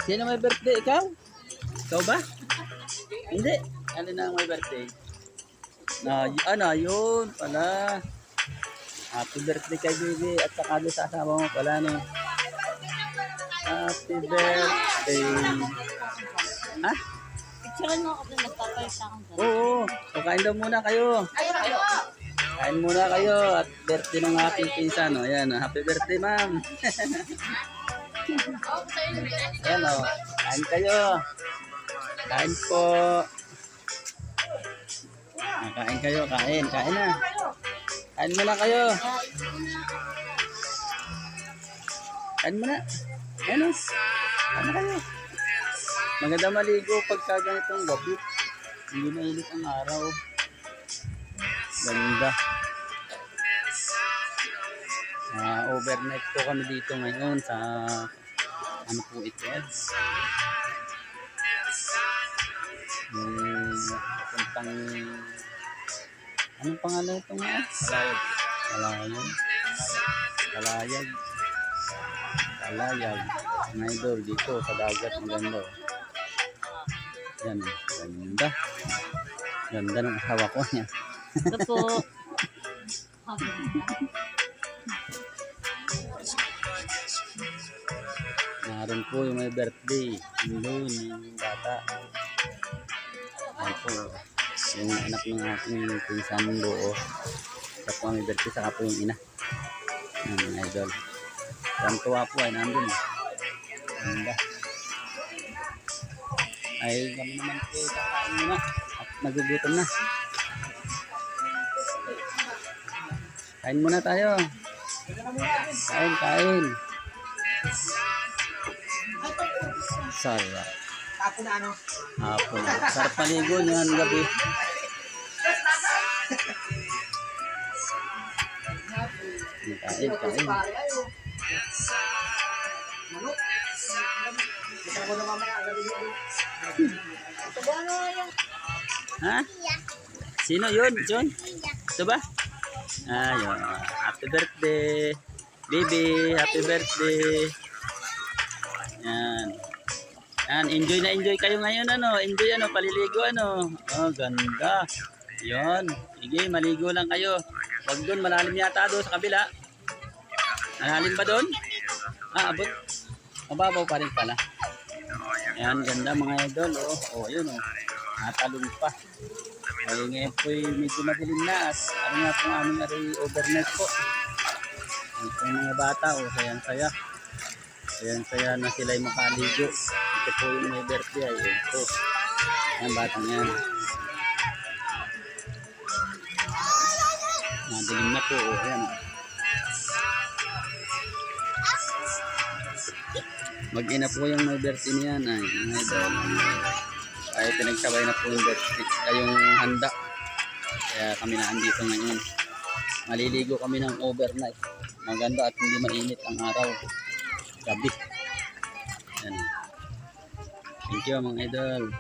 Sino may birthday? Ikaw? Ikaw ba? Hindi. Alin na ang may birthday? Na, yun pala. Happy birthday kay Bibi at saka doon sa asawa mo pala no. Happy birthday. Ha? Picturean mo ako doon, nagpapalita akong doon. Oo. So, kain daw muna kayo. Kain muna kayo at birthday ng aking pinsan. No? Ayan, happy birthday ma'am. Ayan o. Kain kayo. Kain po. Kain kayo, kain. Kain na. Kain muna kayo. Kain muna. Ayan o. Kain na kayo. Maganda maligo pagka ganitong gabi. Hindi mainit ang araw. Ganda. Overnight po kami dito ngayon sa ano po ito? Puntang anong pangalan ito nga? Kalayag. Ang idol dito sa dagat. Maganda. Yan. Ganda. Ganda ng asawa ko niya. Ito po. Naroon po yung may birthday. Doon yung bata. Yan po. Yung anak ng aking pinsan buo. Sa po may birthday. Saka po yung ina. Yan mga idol. Yan tuwa po ay nandun. Ganda. Ay kami naman po. Kakain muna. At nagugutom na. Kain muna tayo. Kain. Sarap. Hapon na ano? Hapon. Sarap paligo niyan gabi. Kain. Ha? Sino yun, John? Ito ba? Ayun. Happy birthday. Baby, happy birthday. Yan. Yan, enjoy kayo ngayon ano. Enjoy ano, paliligo ano. Oh, ganda. Yon. Sige, maligo lang kayo. Wag doon, malalim yata doon sa kabila. Malalim ba doon? Abot. Mababaw pa rin pala. Yan, ganda mga idol. Oh, yun oh. Natalon pa. Ay ngayon po medyo madilim na at ano nga pong aming overnight po. Ito yung mga bata sayang-saya. Sayang-saya na sila'y makaligo. Ito po yung may birthday ay ito. Ang batang yan. Madilim na po. Ayan. Mag-ina po yung may birthday niyan ay mga idol. Ay pinagsabay na po yung birthday, yung handa. Kaya kami na andito ngayon. Maliligo kami ng overnight. Maganda at hindi mainit ang araw. Gabi. Yan. Thank you mga idol.